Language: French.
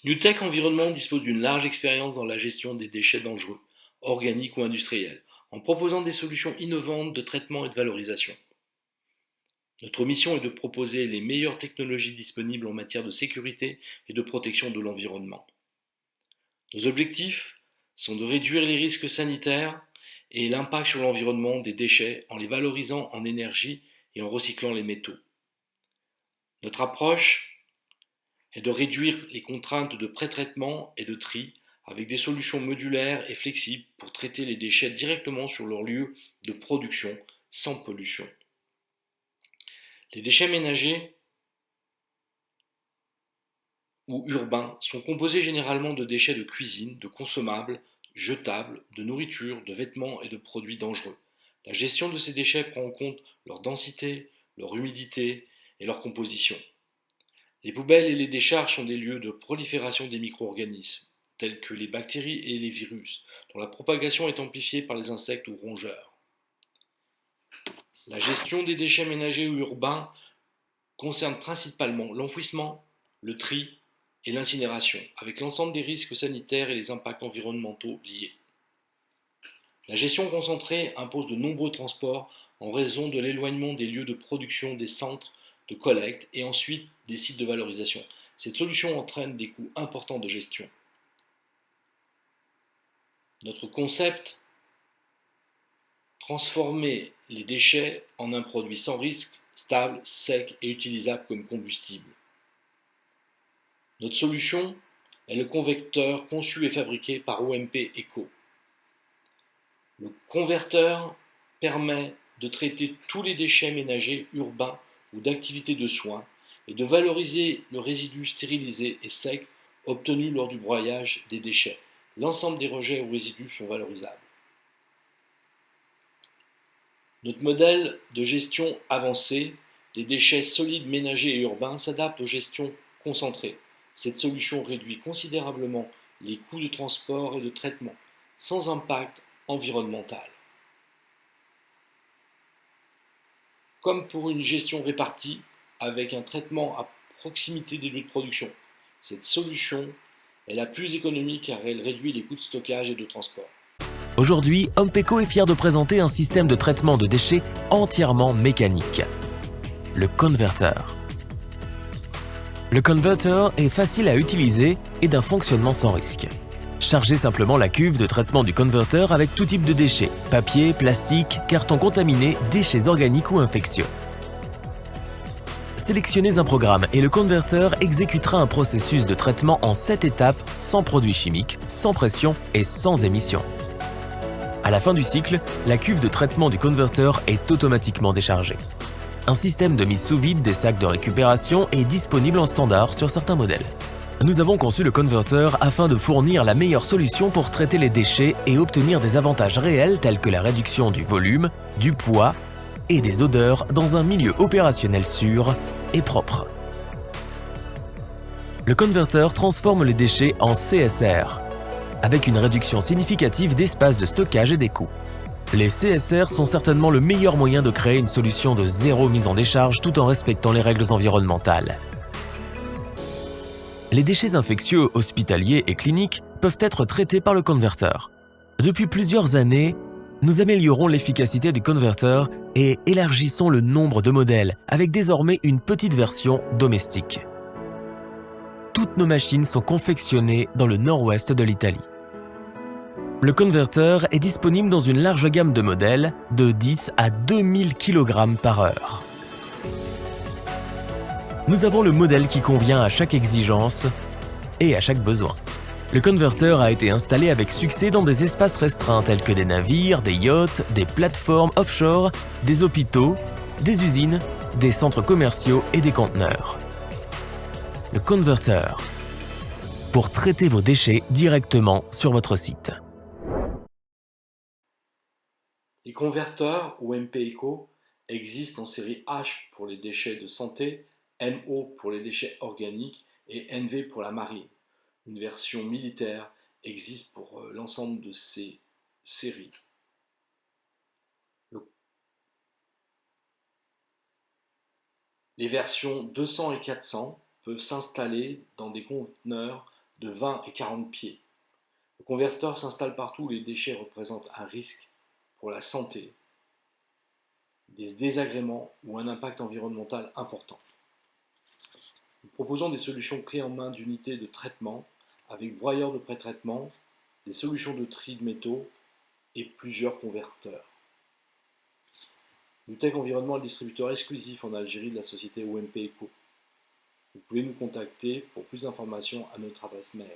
Newtek Environnement dispose d'une large expérience dans la gestion des déchets dangereux, organiques ou industriels, en proposant des solutions innovantes de traitement et de valorisation. Notre mission est de proposer les meilleures technologies disponibles en matière de sécurité et de protection de l'environnement. Nos objectifs sont de réduire les risques sanitaires et l'impact sur l'environnement des déchets en les valorisant en énergie et en recyclant les métaux. Notre approche est de réduire les contraintes de pré-traitement et de tri avec des solutions modulaires et flexibles pour traiter les déchets directement sur leur lieu de production sans pollution. Les déchets ménagers ou urbains sont composés généralement de déchets de cuisine, de consommables, jetables, de nourriture, de vêtements et de produits dangereux. La gestion de ces déchets prend en compte leur densité, leur humidité et leur composition. Les poubelles et les décharges sont des lieux de prolifération des micro-organismes, tels que les bactéries et les virus, dont la propagation est amplifiée par les insectes ou rongeurs. La gestion des déchets ménagers ou urbains concerne principalement l'enfouissement, le tri et l'incinération, avec l'ensemble des risques sanitaires et les impacts environnementaux liés. La gestion concentrée impose de nombreux transports en raison de l'éloignement des lieux de production des centres de collecte et ensuite des sites de valorisation. Cette solution entraîne des coûts importants de gestion. Notre concept, transformer les déchets en un produit sans risque, stable, sec et utilisable comme combustible. Notre solution est le convecteur conçu et fabriqué par OMP Eco. Le converteur permet de traiter tous les déchets ménagers, urbains ou d'activités de soins et de valoriser le résidu stérilisé et sec obtenu lors du broyage des déchets. L'ensemble des rejets ou résidus sont valorisables. Notre modèle de gestion avancée des déchets solides ménagers et urbains s'adapte aux gestions concentrées. Cette solution réduit considérablement les coûts de transport et de traitement, sans impact environnemental. Comme pour une gestion répartie, avec un traitement à proximité des lieux de production, cette solution est la plus économique car elle réduit les coûts de stockage et de transport. Aujourd'hui, Ompeco est fier de présenter un système de traitement de déchets entièrement mécanique, le converteur. Le converter est facile à utiliser et d'un fonctionnement sans risque. Chargez simplement la cuve de traitement du converteur avec tout type de déchets, papier, plastique, carton contaminé, déchets organiques ou infectieux. Sélectionnez un programme et le converteur exécutera un processus de traitement en 7 étapes sans produits chimiques, sans pression et sans émission. À la fin du cycle, la cuve de traitement du converteur est automatiquement déchargée. Un système de mise sous vide des sacs de récupération est disponible en standard sur certains modèles. Nous avons conçu le converteur afin de fournir la meilleure solution pour traiter les déchets et obtenir des avantages réels tels que la réduction du volume, du poids et des odeurs dans un milieu opérationnel sûr et propre. Le converteur transforme les déchets en CSR, avec une réduction significative d'espace de stockage et des coûts. Les CSR sont certainement le meilleur moyen de créer une solution de zéro mise en décharge tout en respectant les règles environnementales. Les déchets infectieux hospitaliers et cliniques peuvent être traités par le converteur. Depuis plusieurs années, nous améliorons l'efficacité du converteur et élargissons le nombre de modèles avec désormais une petite version domestique. Toutes nos machines sont confectionnées dans le nord-ouest de l'Italie. Le converteur est disponible dans une large gamme de modèles de 10 à 2000 kg par heure. Nous avons le modèle qui convient à chaque exigence et à chaque besoin. Le converteur a été installé avec succès dans des espaces restreints tels que des navires, des yachts, des plateformes offshore, des hôpitaux, des usines, des centres commerciaux et des conteneurs. Le converteur, pour traiter vos déchets directement sur votre site. Les converteurs OMP Eco existent en série H pour les déchets de santé, MO pour les déchets organiques et NV pour la marine. Une version militaire existe pour l'ensemble de ces séries. Les versions 200 et 400 peuvent s'installer dans des conteneurs de 20 et 40 pieds. Le converteur s'installe partout où les déchets représentent un risque pour la santé, des désagréments ou un impact environnemental important. Nous proposons des solutions clés en main d'unités de traitement avec broyeur de pré-traitement, des solutions de tri de métaux et plusieurs converteurs. Lutech Environnement est le distributeur exclusif en Algérie de la société OMP Eco. Vous pouvez nous contacter pour plus d'informations à notre adresse mail.